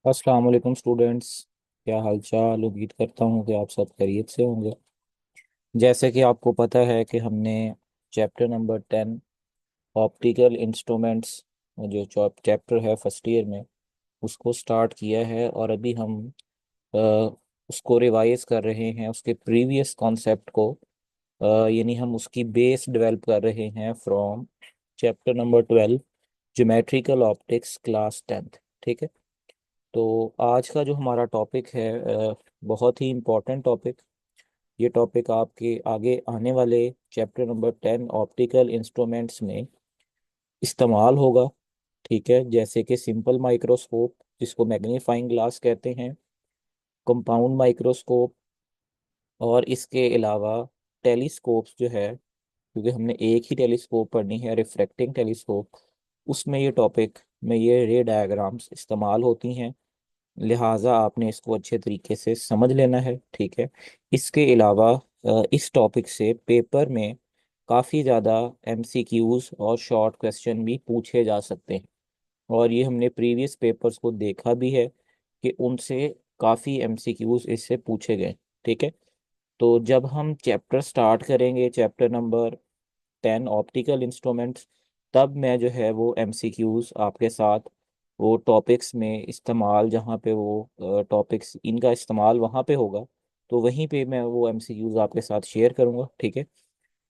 अस्सलाम वालेकुम स्टूडेंट्स। क्या हालचाल। उम्मीद करता हूँ कि आप सब खैरियत से होंगे। जैसे कि आपको पता है कि हमने चैप्टर नंबर 10 ऑप्टिकल इंस्ट्रूमेंट्स जो चैप्टर है फर्स्ट ईयर में उसको स्टार्ट किया है। और अभी हम अ, उसको रिवाइज कर रहे हैं, उसके प्रीवियस कॉन्सेप्ट को। यानी हम उसकी बेस डेवलप कर रहे हैं from chapter number 12 geometrical optics class 10th। ठीक है। तो आज का जो हमारा टॉपिक है बहुत ही इम्पोर्टेंट टॉपिक। ये टॉपिक आपके आगे आने वाले चैप्टर नंबर 10 ऑप्टिकल इंस्ट्रूमेंट्स में इस्तेमाल होगा। ठीक है। जैसे कि सिंपल माइक्रोस्कोप, जिसको मैग्नीफाइंग ग्लास कहते हैं, कंपाउंड माइक्रोस्कोप, और इसके अलावा टेलीस्कोप्स जो है, क्योंकि हमने एक ही टेलीस्कोप पढ़नी है, रिफ्रैक्टिंग टेलीस्कोप, उसमें ये टॉपिक में ये रे डायग्राम्स इस्तेमाल होती हैं। लिहाजा आपने इसको अच्छे तरीके से समझ लेना है। ठीक है। इसके अलावा इस टॉपिक से पेपर में काफ़ी ज़्यादा एमसीक्यूज और शॉर्ट क्वेश्चन भी पूछे जा सकते हैं। और ये हमने प्रीवियस पेपर्स को देखा भी है कि उनसे काफ़ी एमसीक्यूज इससे पूछे गए। ठीक है। तो जब हम चैप्टर स्टार्ट करेंगे, चैप्टर नंबर 10 ऑप्टिकल इंस्ट्रूमेंट्स, तब मैं जो है वो एमसीक्यूज आपके साथ वो टॉपिक्स में इस्तेमाल, जहाँ पे वो टॉपिक्स इनका इस्तेमाल वहाँ पे होगा, तो वहीं पे मैं वो एमसीक्यूज आपके साथ शेयर करूँगा। ठीक है।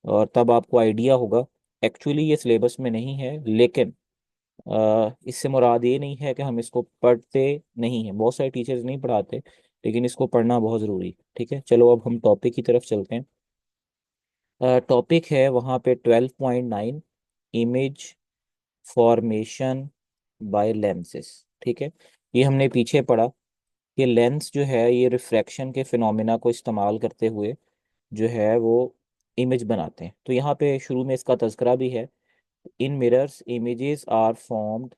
और तब आपको आइडिया होगा। एक्चुअली ये सिलेबस में नहीं है, लेकिन इससे मुराद ये नहीं है कि हम इसको पढ़ते नहीं हैं। बहुत सारे टीचर्स नहीं पढ़ाते, लेकिन इसको पढ़ना बहुत ज़रूरी है। ठीक है। चलो अब हम टॉपिक की तरफ चलते हैं। टॉपिक है वहाँ पे 12.9, इमेज फॉर्मेशन बाय लेंसेस। ठीक है। ये हमने पीछे पढ़ा कि लेंस जो है ये रिफ्रैक्शन के फिनोमेना को इस्तेमाल करते हुए जो है वो इमेज बनाते हैं। तो यहाँ पे शुरू में इसका तज़किरा भी है। In mirrors images are formed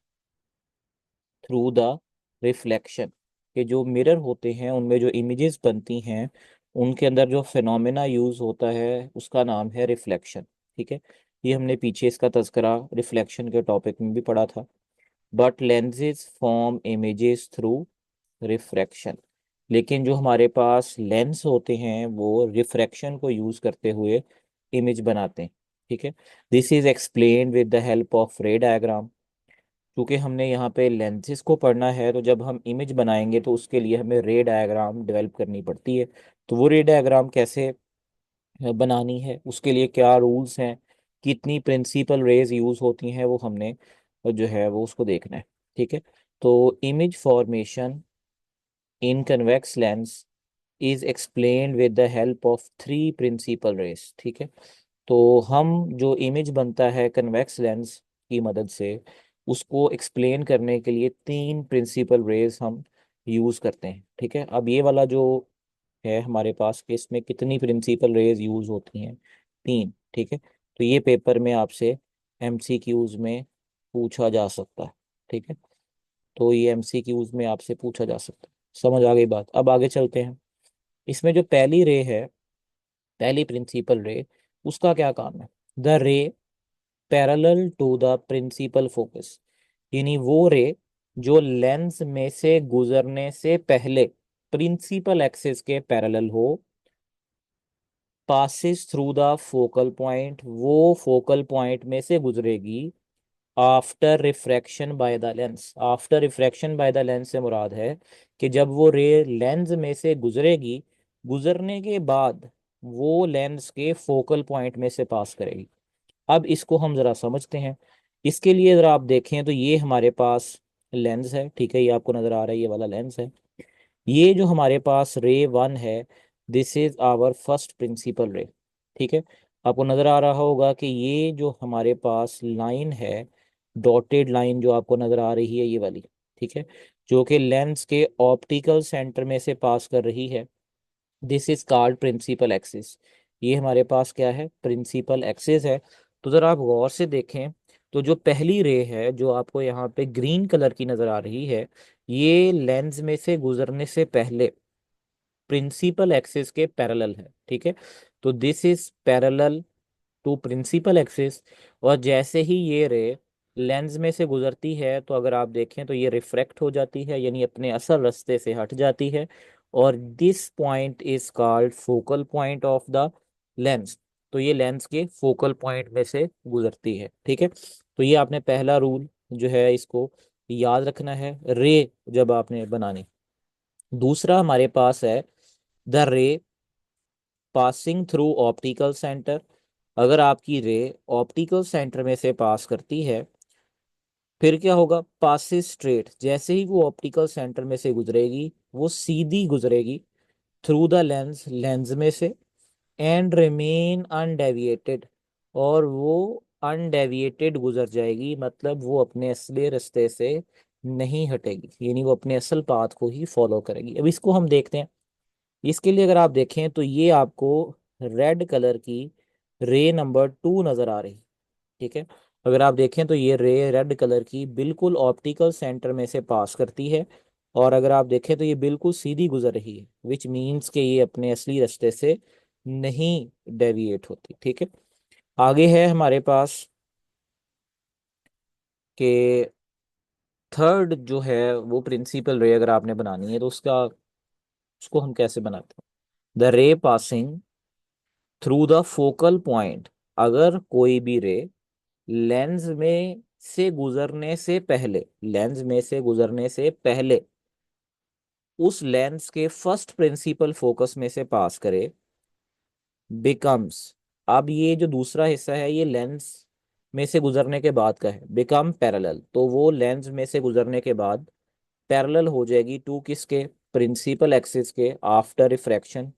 through the reflection, के जो मिरर होते हैं उनमें जो इमेजेस बनती हैं, उनके अंदर जो फिनोमेना यूज होता है उसका नाम है रिफ्लेक्शन। ठीक है। ये हमने पीछे इसका तज़किरा रिफ्लेक्शन के टॉपिक में भी पढ़ा था। But lenses form images through refraction, लेकिन जो हमारे पास लेंस होते हैं वो रिफ्रैक्शन को यूज करते हुए इमेज बनाते हैं। ठीक है। This is explained with the help of रे डायग्राम। क्योंकि हमने यहाँ पे लेंसेज को पढ़ना है, तो जब हम इमेज बनाएंगे तो उसके लिए हमें रे डायग्राम डेवलप करनी पड़ती है। तो वो रे डायग्राम कैसे बनानी है, उसके लिए क्या रूल्स हैं, कितनी प्रिंसिपल रेज यूज होती हैं, वो हमने जो है वो उसको देखना है। ठीक है। तो image formation in convex lens is explained with the help of three principal rays. ठीक है। तो हम जो इमेज बनता है कन्वेक्स लेंस की मदद से, उसको एक्सप्लेन करने के लिए तीन प्रिंसिपल रेज हम यूज करते हैं। ठीक है। अब ये वाला जो है हमारे पास कि इसमें कितनी प्रिंसिपल रेज यूज होती हैं, तीन। ठीक है। तो ये पेपर में आपसे एमसीक्यूज में पूछा जा सकता है। ठीक है। तो ये एमसीक्यूज में आपसे पूछा जा सकता है। समझ आ गई बात। अब आगे चलते हैं। इसमें जो पहली रे है, पहली प्रिंसिपल रे, उसका क्या काम है। The ray parallel to the principal focus, यानी वो रे जो लेंस में से गुजरने से पहले प्रिंसिपल एक्सिस के पैरेलल हो, passes through the focal point, वो फोकल पॉइंट में से गुजरेगी after refraction by the lens. After refraction by the lens से मुराद है कि जब वो रे लेंस में से गुजरेगी, गुजरने के बाद वो लेंस के फोकल पॉइंट में से पास करेगी। अब इसको हम जरा समझते हैं। इसके लिए जरा आप देखें तो ये हमारे पास लेंस है। ठीक है। ये आपको नजर आ रहा है, ये वाला लेंस है। ये जो हमारे पास रे वन है, this is our first principal ray. ठीक है। आपको नजर आ रहा होगा कि ये जो हमारे पास लाइन है, डॉटेड लाइन जो आपको नजर आ रही है, ये वाली। ठीक है। जो कि लेंस के ऑप्टिकल सेंटर में से पास कर रही है, this is called principal axis. ये हमारे पास क्या है, प्रिंसिपल एक्सिस है। तो जरा आप गौर से देखें, तो जो पहली रे है जो आपको यहाँ पे ग्रीन कलर की नजर आ रही है, ये लेंस में से गुजरने से पहले प्रिंसिपल एक्सिस के पैरेलल है। ठीक है। तो this is parallel to principal axis. और जैसे ही ये रे लेंस में से गुजरती है तो अगर आप देखें तो ये रिफ्रैक्ट हो जाती है, यानी अपने असल रास्ते से हट जाती है, और this point is called focal point of the lens. तो ये लेंस के फोकल पॉइंट में से गुजरती है, ठीक है। तो ये आपने पहला रूल जो है इसको याद रखना है रे जब आपने बनानी। दूसरा हमारे पास है द रे पासिंग थ्रू ऑप्टिकल सेंटर। अगर आपकी रे ऑप्टिकल सेंटर में से पास करती है, फिर क्या होगा, पासिस स्ट्रेट, जैसे ही वो ऑप्टिकल सेंटर में से गुजरेगी वो सीधी गुजरेगी थ्रू द लेंस, लेंस में से, एंड रिमेन अनडेविएटेड, और वो अनडेविएटेड गुजर जाएगी, मतलब वो अपने असली रास्ते से नहीं हटेगी, यानी वो अपने असल पाथ को ही फॉलो करेगी। अब इसको हम देखते हैं। इसके लिए अगर आप देखें तो ये आपको रेड कलर की रे नंबर 2 नजर आ रही, ठीक है। अगर आप देखें तो ये रे रेड कलर की बिल्कुल ऑप्टिकल सेंटर में से पास करती है, और अगर आप देखें तो ये बिल्कुल सीधी गुजर रही है, विच मीन्स कि ये अपने असली रास्ते से नहीं डेविएट होती, ठीक है। आगे है हमारे पास कि थर्ड जो है वो प्रिंसिपल रे अगर आपने बनानी है तो उसका उसको हम कैसे बनाते हैं। द रे passing through the focal point, अगर कोई भी रे लेंस में से गुजरने से पहले, लेंस में से गुजरने से पहले उस लेंस के फर्स्ट प्रिंसिपल फोकस में से पास करे, बिकम्स, अब ये जो दूसरा हिस्सा है ये लेंस में से गुजरने के बाद का है, बिकम पैरेलल, तो वो लेंस में से गुजरने के बाद पैरेलल हो जाएगी टू किसके, प्रिंसिपल एक्सिस के, after refraction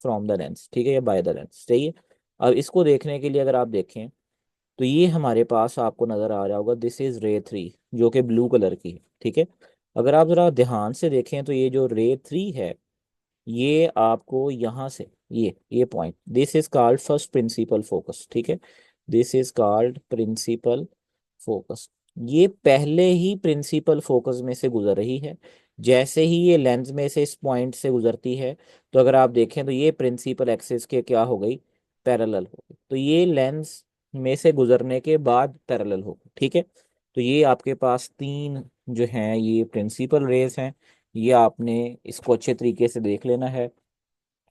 from the lens, ठीक है, या बाय द लेंस, सही है। अब इसको देखने के लिए अगर आप देखें तो ये हमारे पास आपको नजर आ रहा होगा, दिस इज रे 3, जो कि ब्लू कलर की है, ठीक है। अगर आप जरा ध्यान से देखें तो ये जो रे 3 है ये आपको यहाँ से ये point, this is called first principal focus, ठीक है, this is called principal focus. ये पहले ही प्रिंसिपल फोकस में से गुजर रही है, जैसे ही ये लेंस में से इस पॉइंट से गुजरती है तो अगर आप देखें तो ये प्रिंसिपल एक्सिस के क्या हो गई, पैरेलल हो गई, तो ये लेंस में से गुजरने के बाद पैरेलल हो गई, ठीक है। तो ये आपके पास तीन जो हैं ये प्रिंसिपल रेस हैं, ये आपने इसको अच्छे तरीके से देख लेना है।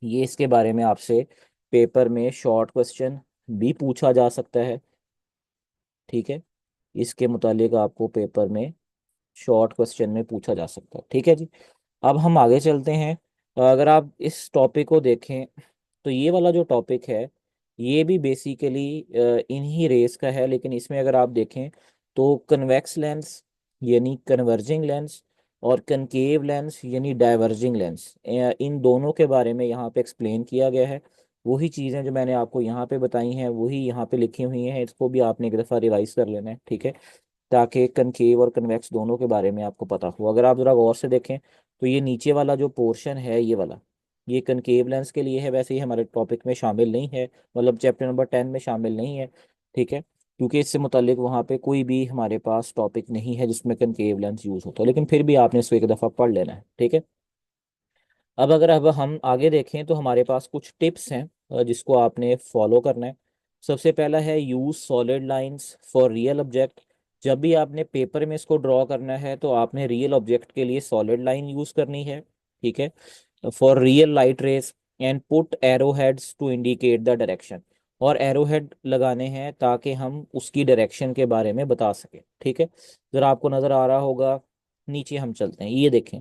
ये इसके बारे में आपसे पेपर में शॉर्ट क्वेश्चन भी पूछा जा सकता है, ठीक है। इसके मुतालिक आपको पेपर में शॉर्ट क्वेश्चन में पूछा जा सकता है, ठीक है जी। अब हम आगे चलते हैं। अगर आप इस टॉपिक को देखें तो ये वाला जो टॉपिक है ये भी बेसिकली इन्हीं रेस का है, लेकिन इसमें अगर आप देखें तो कन्वेक्स लेंस यानी कन्वर्जिंग लेंस और कनकेव लेंस यानी डाइवर्जिंग लेंस, इन दोनों के बारे में यहाँ पे एक्सप्लेन किया गया है। वही चीज़ें जो मैंने आपको यहाँ पे बताई हैं वही यहाँ पे लिखी हुई हैं, इसको भी आपने एक दफ़ा रिवाइज कर लेना है, ठीक है, ताकि कनकेव और कन्वेक्स दोनों के बारे में आपको पता हो। अगर आप जरा गौर से देखें तो ये नीचे वाला जो पोर्शन है ये वाला, ये कनकेव लेंस के लिए है, वैसे ही हमारे टॉपिक में शामिल नहीं है, मतलब चैप्टर नंबर 10 में शामिल नहीं है, ठीक है, क्योंकि इससे मुतालिक वहाँ पे कोई भी हमारे पास टॉपिक नहीं है जिसमें कनकेव लेंस यूज़ होता है, लेकिन फिर भी आपने इसको एक दफ़ा पढ़ लेना है, ठीक है। अब हम आगे देखें तो हमारे पास कुछ टिप्स हैं जिसको आपने फॉलो करना है। सबसे पहला है use solid lines for real object. जब भी आपने पेपर में इसको ड्रॉ करना है तो आपने रियल ऑब्जेक्ट के लिए सॉलिड लाइन यूज करनी है, ठीक है, for real light rays, and put arrow heads to indicate the direction, और एरो हेड लगाने हैं ताकि हम उसकी डायरेक्शन के बारे में बता सकें, ठीक है। जरा आपको नज़र आ रहा होगा, नीचे हम चलते हैं, ये देखें,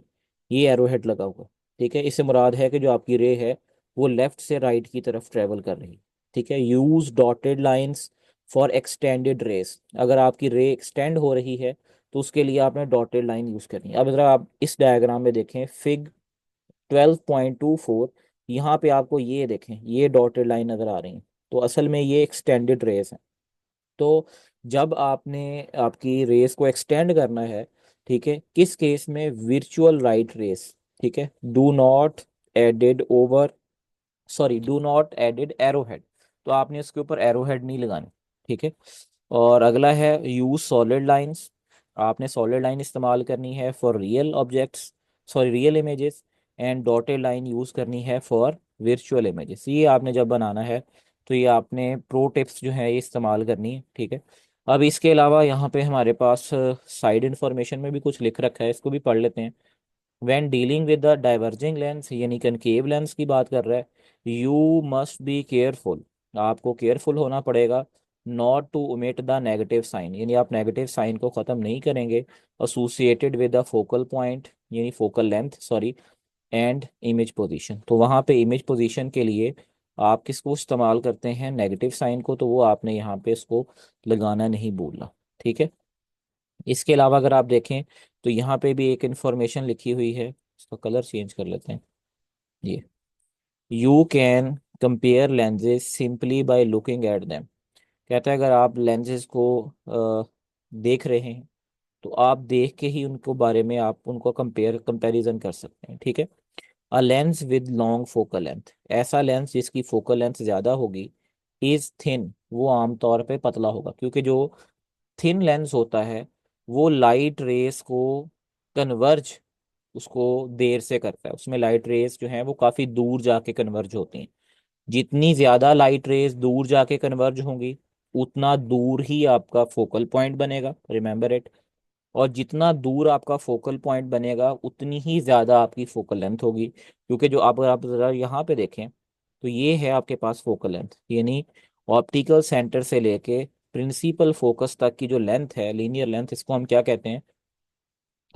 ये एरो हेड लगा हुआ, ठीक है, इससे मुराद है कि जो आपकी रे है वो लेफ्ट से राइट की तरफ ट्रेवल कर रही है, ठीक है। Use dotted lines for extended rays, अगर आपकी रे एक्सटेंड हो रही है तो उसके लिए आपने डॉटेड लाइन यूज करनी है। अब जरा आप इस डायग्राम में देखें फिग 12.24, यहाँ पे आपको ये देखें ये डॉटेड लाइन नजर आ रही है, तो असल में ये एक्सटेंडेड रेस है। तो जब आपने आपकी रेस को एक्सटेंड करना है, ठीक है, किस केस में, विर्चुअल राइट रेस, ठीक है, do not added over, sorry do not added arrow head, तो आपने इसके ऊपर एरो हेड नहीं लगानी, ठीक है। और अगला है यूज सॉलिड लाइंस, आपने सॉलिड लाइन इस्तेमाल करनी है for real objects, sorry real images, and dotted line use करनी है फॉर वर्चुअल इमेजेस। ये आपने जब बनाना है तो ये आपने प्रो टिप्स जो है ये इस्तेमाल करनी है, ठीक है। अब इसके अलावा यहाँ पे हमारे पास साइड इंफॉर्मेशन में भी कुछ लिख रखा है, इसको भी पढ़ लेते हैं। When dealing with the diverging lens यानी कनकेव लेंस की बात कर रहा है, यू मस्ट बी केयरफुल, आपको केयरफुल होना पड़ेगा, not to omit the negative sign, यानी आप नेगेटिव साइन को ख़त्म नहीं करेंगे, associated with the focal point यानी focal length sorry, and image position. तो वहाँ पे इमेज पोजीशन के लिए आप किसको इस्तेमाल करते हैं, नेगेटिव साइन को, तो वो आपने यहाँ पे इसको लगाना नहीं भूलना, ठीक है। इसके अलावा अगर आप देखें तो यहाँ पे भी एक इंफॉर्मेशन लिखी हुई है, इसका कलर चेंज कर लेते हैं। ये you can compare Lenz's simply by looking at them, कहता है अगर आप लेंजेस को देख रहे हैं तो आप देख के ही उनको बारे में आप उनको कंपैरिजन कर सकते हैं, ठीक है। A lens with long focal length, ऐसा लेंस जिसकी फोकल लेंथ ज़्यादा होगी, इज थिन, वो आमतौर पे पतला होगा, क्योंकि जो थिन लेंस होता है वो लाइट रेस को कन्वर्ज उसको देर से करता है, उसमें लाइट रेस जो है वो काफ़ी दूर जाके कन्वर्ज होती हैं। जितनी ज़्यादा लाइट रेस दूर जाके कन्वर्ज होंगी उतना दूर ही आपका फोकल पॉइंट बनेगा, रिमेंबर इट। और जितना दूर आपका फोकल पॉइंट बनेगा उतनी ही ज़्यादा आपकी फोकल लेंथ होगी, क्योंकि जो आप अगर आप ज़रा यहाँ पे देखें तो ये है आपके पास फोकल लेंथ, यानी ऑप्टिकल सेंटर से लेके प्रिंसिपल फोकस तक की जो लेंथ है, लीनियर लेंथ, इसको हम क्या कहते हैं,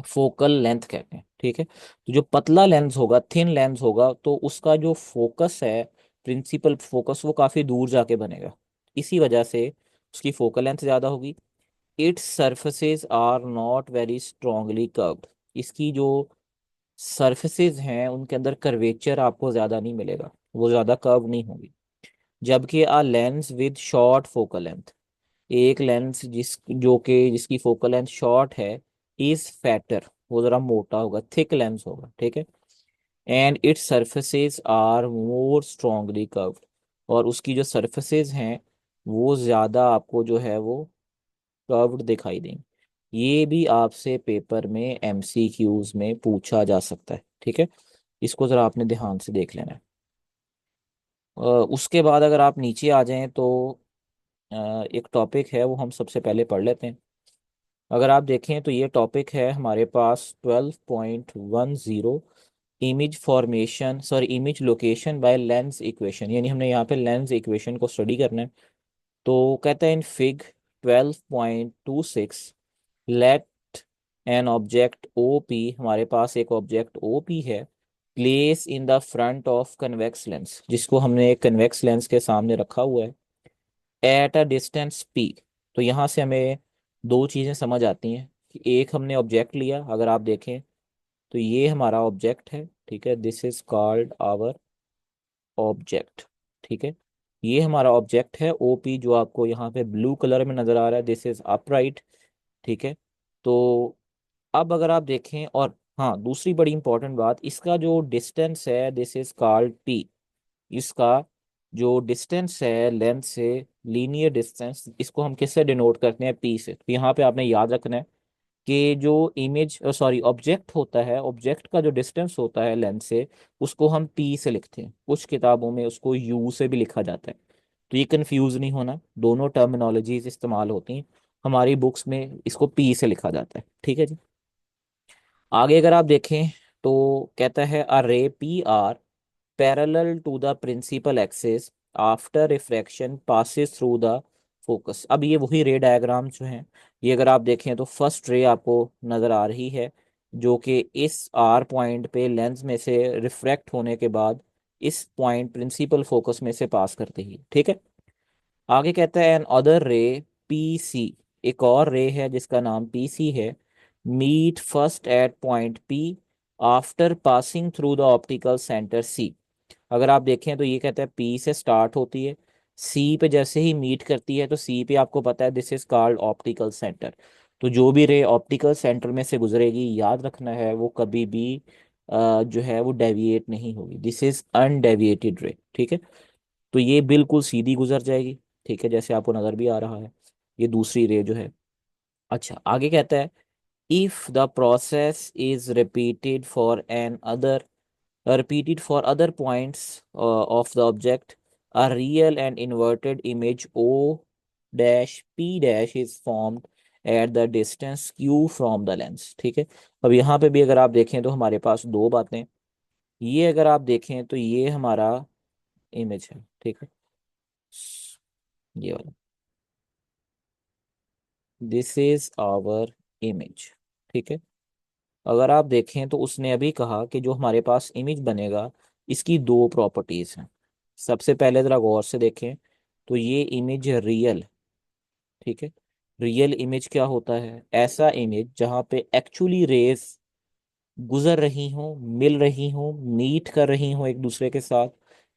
फोकल लेंथ कहते हैं, ठीक है। तो जो पतला लेंस होगा, थिन लेंस होगा, तो उसका जो फोकस है, प्रिंसिपल फोकस, वो काफ़ी दूर जाके बनेगा, इसी वजह से उसकी फोकल लेंथ ज़्यादा होगी। Its surfaces are not very strongly curved, इसकी जो सरफेसेस हैं उनके अंदर कर्वेचर आपको ज़्यादा नहीं मिलेगा, वो ज़्यादा कर्व नहीं होगी। जबकि a lens with short focal length, एक लेंस जिसकी फोकल लेंथ शॉर्ट है, इज फैटर, वो ज़रा मोटा होगा, थिक लेंस होगा, ठीक है। And its surfaces are more strongly curved, और उसकी जो सरफेसेस हैं वो ज़्यादा आपको जो है वो कर्व्ड दिखाई देंगे। ये भी आपसे पेपर में एमसीक्यूज में पूछा जा सकता है, ठीक है। इसको जरा आपने ध्यान से देख लेना है। उसके बाद अगर आप नीचे आ जाएं तो एक टॉपिक है वो हम सबसे पहले पढ़ लेते हैं। अगर आप देखें तो ये टॉपिक है हमारे पास 12.10, image formation sorry image location by lens equation, यानी हमने यहाँ पे लेंस इक्वेशन को स्टडी करना है। तो कहता है in fig 12.26 let an object O P, हमारे पास एक ऑब्जेक्ट ओ पी है, place in the front of convex lens, जिसको हमने एक कन्वेक्स लेंस के सामने रखा हुआ है, एट अ डिस्टेंस पी। तो यहाँ से हमें दो चीज़ें समझ आती हैं कि एक हमने ऑब्जेक्ट लिया, अगर आप देखें तो ये हमारा ऑब्जेक्ट है, ठीक है, this is called our object, ठीक है। ये हमारा ऑब्जेक्ट है ओपी, जो आपको यहाँ पे ब्लू कलर में नजर आ रहा है, दिस इज अपराइट, ठीक है। तो अब अगर आप देखें, और हाँ दूसरी बड़ी इंपॉर्टेंट बात, इसका जो डिस्टेंस है दिस इज कॉल्ड पी, इसका जो डिस्टेंस है लेंथ से, लीनियर डिस्टेंस, इसको हम किससे डिनोट करते हैं, पी से। तो यहाँ पे आपने याद रखना है कि जो इमेज सॉरी ऑब्जेक्ट होता है, ऑब्जेक्ट का जो डिस्टेंस होता है लेंथ से, उसको हम पी से लिखते हैं, कुछ किताबों में उसको यू से भी लिखा जाता है। तो ये कंफ्यूज नहीं होना, दोनों टर्मिनोलॉजीज इस्तेमाल होती हैं, हमारी बुक्स में इसको पी से लिखा जाता है, ठीक है जी। आगे अगर आप देखें तो कहता है a ray P R parallel to the principal axis after refraction passes through the focus. अब ये वही रे डायग्राम जो हैं, ये अगर आप देखें तो फर्स्ट रे आपको नज़र आ रही है, जो कि इस आर पॉइंट पे लेंस में से रिफ्रैक्ट होने के बाद इस पॉइंट प्रिंसिपल फोकस में से पास करते ही, ठीक है। आगे कहता है another ray P C, एक और रे है जिसका नाम पी सी है, meet first at point P after passing through the optical centre C. अगर आप देखें तो ये कहता है पी से स्टार्ट होती है, सी पे जैसे ही मीट करती है तो सी पे आपको पता है this is called optical centre. तो जो भी रे ऑप्टिकल सेंटर में से गुजरेगी, याद रखना है वो कभी भी जो है वो डेविएट नहीं होगी, दिस इज अनडेविएटेड रे, ठीक है। तो ये बिल्कुल सीधी गुजर जाएगी, ठीक है, जैसे आपको नजर भी आ रहा है, ये दूसरी रे जो है। अच्छा आगे कहता है if the process is repeated for other points of the object, a real and inverted image O dash P dash is formed at the distance Q from the lens. ठीक है। अब यहाँ पे भी अगर आप देखें तो हमारे पास दो बातें, ये अगर आप देखें तो ये हमारा इमेज है। ठीक है, ये वाला, दिस इज आवर इमेज। ठीक है। अगर आप देखें तो उसने अभी कहा कि जो हमारे पास इमेज बनेगा इसकी दो प्रॉपर्टीज हैं। सबसे पहले जरा गौर से देखें तो ये इमेज रियल। ठीक है। रियल इमेज क्या होता है? ऐसा इमेज जहां पे एक्चुअली रेज गुजर रही हूँ, मिल रही हूँ, मीट कर रही हूँ एक दूसरे के साथ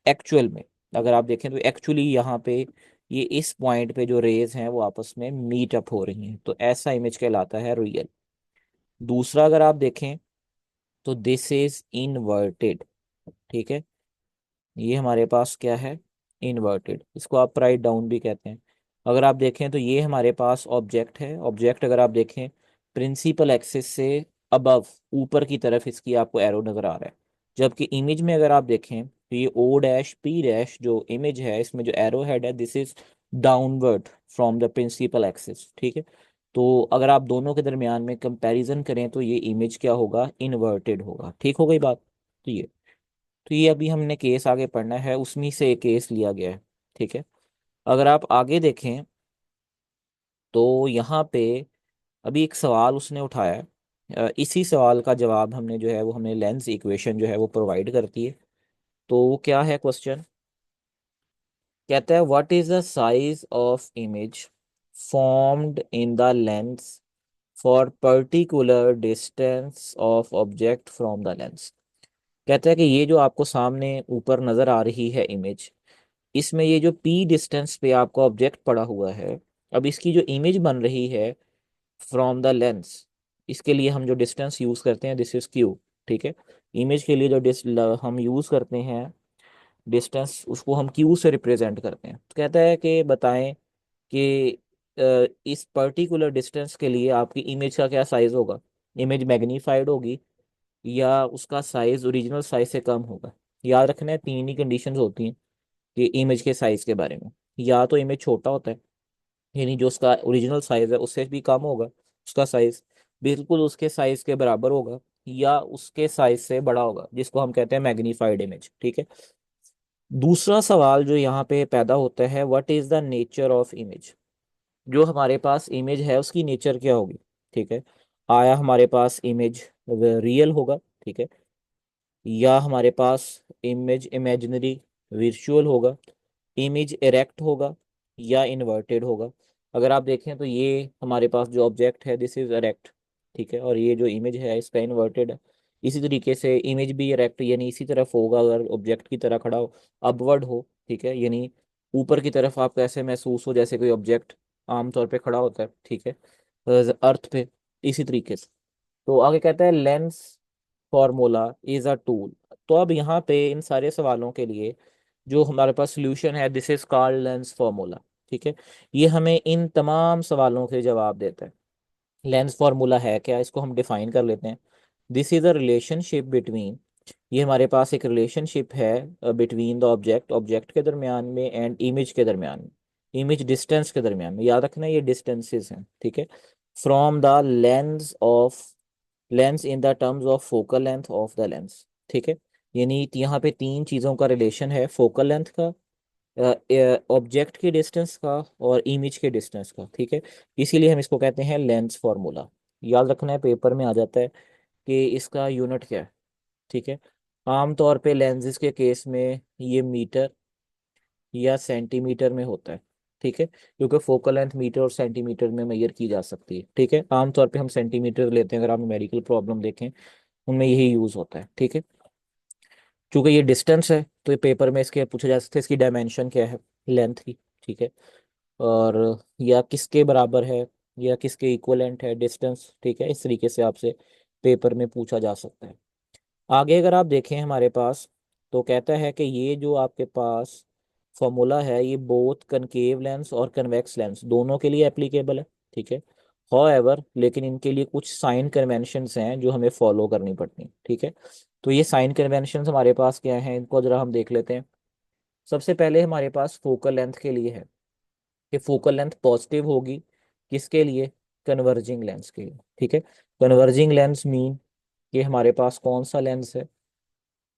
एक्चुअल में। अगर आप देखें तो एक्चुअली यहाँ पे ये इस पॉइंट पे जो रेज हैं वो आपस में मीट अप हो रही हैं, तो ऐसा इमेज कहलाता है रियल। दूसरा अगर आप देखें तो दिस इज इनवर्टेड। ठीक है। ये हमारे पास क्या है? इनवर्टेड। इसको आप राइट डाउन भी कहते हैं। अगर आप देखें तो ये हमारे पास ऑब्जेक्ट है। ऑब्जेक्ट अगर आप देखें प्रिंसिपल एक्सिस से अबव, ऊपर की तरफ इसकी आपको एरो नजर आ रहा है। जबकि इमेज में अगर आप देखें तो ये ओ डैश पी डैश जो इमेज है इसमें जो एरो हेड है this is downward from the principal axis. ठीक है। तो अगर आप दोनों के दरमियान में कंपैरिजन करें तो ये इमेज क्या होगा? इनवर्टेड होगा। ठीक हो गई बात? तो ये अभी हमने केस आगे पढ़ना है, उसमें से एक केस लिया गया है। ठीक है। अगर आप आगे देखें तो यहाँ पे अभी एक सवाल उसने उठाया है। इसी सवाल का जवाब हमने जो है वो हमें लेंस इक्वेशन जो है वो प्रोवाइड करती है। तो वो क्या है क्वेश्चन? कहता है what is the size of image formed in the lens for particular distance of object from the lens. कहता है कि ये जो आपको सामने ऊपर नजर आ रही है इमेज, इसमें ये जो पी डिस्टेंस पे आपका ऑब्जेक्ट पड़ा हुआ है, अब इसकी जो इमेज बन रही है फ्रॉम द लेंस, इसके लिए हम जो डिस्टेंस यूज करते हैं दिस इज क्यू। ठीक है। इमेज के लिए जो हम यूज करते हैं डिस्टेंस, उसको हम क्यू से रिप्रेजेंट करते हैं। तो कहता है कि बताएं कि इस पर्टिकुलर डिस्टेंस के लिए आपकी इमेज का क्या साइज होगा? इमेज मैग्नीफाइड होगी या उसका साइज ओरिजिनल साइज से कम होगा? याद रखना है तीन ही कंडीशंस होती हैं कि इमेज के साइज के बारे में। या तो इमेज छोटा होता है, यानी जो उसका ओरिजिनल साइज है उससे भी कम होगा उसका साइज, बिल्कुल उसके साइज के बराबर होगा, या उसके साइज से बड़ा होगा जिसको हम कहते हैं मैग्नीफाइड इमेज। ठीक है। दूसरा सवाल जो यहाँ पे पैदा होता है, what is the nature of image? जो हमारे पास इमेज है उसकी नेचर क्या होगी? ठीक है। आया हमारे पास इमेज रियल होगा? ठीक है। या हमारे पास इमेज इमेजिनरी विर्चुअल होगा? इमेज इरेक्ट होगा या इन्वर्टेड होगा? अगर आप देखें तो ये हमारे पास जो ऑब्जेक्ट है दिस इज इरेक्ट। ठीक है। और ये जो इमेज है इसका इन्वर्टेड है। इसी तरीके से इमेज भी इरेक्ट यानी इसी तरफ होगा अगर ऑब्जेक्ट की तरह खड़ा हो, अपवर्ड हो। ठीक है। यानी ऊपर की तरफ आपको ऐसे महसूस हो जैसे कोई ऑब्जेक्ट आमतौर पे खड़ा होता है। ठीक है, अर्थ पे। इसी तरीके से तो आगे कहता है lens formula is a tool. तो अब यहाँ पे इन सारे सवालों के लिए जो हमारे पास सोल्यूशन है this is called lens formula. ठीक है। ये हमें इन तमाम सवालों के जवाब देता है। लेंस फॉर्मूला है क्या, इसको हम डिफाइन कर लेते हैं। This is a relationship between, ये हमारे पास एक रिलेशनशिप है बिटवीन द ऑब्जेक्ट, ऑब्जेक्ट के दरमियान में एंड इमेज के दरमियान में, इमेज डिस्टेंस के दरमियान में। याद रखना ये डिस्टेंसेस हैं। ठीक है। From the lens of, lens in the terms of focal length of the lens. ठीक है। यानी यहाँ पे तीन चीज़ों का रिलेशन है, फोकल लेंथ का, ऑब्जेक्ट के डिस्टेंस का और इमेज के डिस्टेंस का। ठीक है। इसीलिए हम इसको कहते हैं लेंस फॉर्मूला। याद रखना है पेपर में आ जाता है कि इसका यूनिट क्या है। ठीक है। आमतौर पे लेंसेज के केस में ये मीटर या सेंटीमीटर में होता है। ठीक है। क्योंकि फोकल लेंथ मीटर और सेंटीमीटर में मेजर की जा सकती है। ठीक है। आमतौर पे हम सेंटीमीटर लेते हैं, अगर आप न्यूमेरिकल प्रॉब्लम देखें उनमें यही यूज होता है। ठीक है। चूंकि ये डिस्टेंस है तो ये पेपर में इसके पूछा जा सकता है इसकी डायमेंशन क्या है लेंथ की। ठीक है। और या किसके बराबर है या किसके इक्वलेंट है डिस्टेंस। ठीक है। इस तरीके से आपसे पेपर में पूछा जा सकता है। आगे अगर आप देखें हमारे पास तो कहता है कि ये जो आपके पास फॉर्मूला है ये बोथ कनकेव लेंस और कन्वेक्स लेंस दोनों के लिए एप्लीकेबल है। ठीक है। हॉवेवर लेकिन इनके लिए कुछ साइन कन्वेंशंस हैं जो हमें फॉलो करनी पड़ती हैं। ठीक है। तो ये साइन कन्वेंशंस हमारे पास क्या हैं, इनको जरा हम देख लेते हैं। सबसे पहले हमारे पास फोकल लेंथ के लिए है। कि फोकल लेंथ पॉजिटिव होगी किसके लिए, कन्वर्जिंग लेंस के लिए। ठीक है, कन्वर्जिंग लेंस मीन कि हमारे पास कौन सा लेंस है,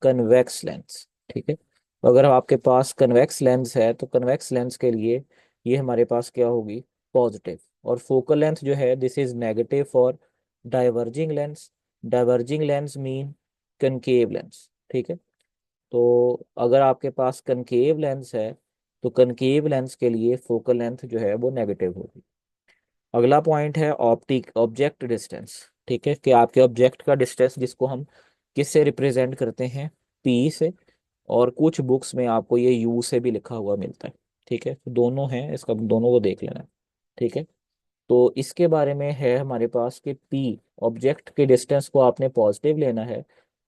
कन्वेक्स लेंस। ठीक है, तो अगर आपके पास कन्वेक्स लेंस है तो कन्वेक्स लेंस के लिए ये हमारे पास क्या होगी, पॉजिटिव। और फोकल लेंथ जो है this is negative for diverging lens. Diverging lens mean concave lens. ठीक है, तो अगर आपके पास कनकेव लेंस है तो कनकेव लेंस के लिए फोकल लेंथ जो है वो नेगेटिव होगी। अगला पॉइंट है ऑप्टिक ऑब्जेक्ट डिस्टेंस। ठीक है, कि आपके ऑब्जेक्ट का डिस्टेंस जिसको हम किससे रिप्रेजेंट करते हैं, पी से। और कुछ बुक्स में आपको ये यू से भी लिखा हुआ मिलता है। ठीक है, तो दोनों हैं, इसका दोनों को देख लेना है। ठीक है, तो इसके बारे में है हमारे पास कि पी ऑब्जेक्ट के डिस्टेंस को आपने पॉजिटिव लेना है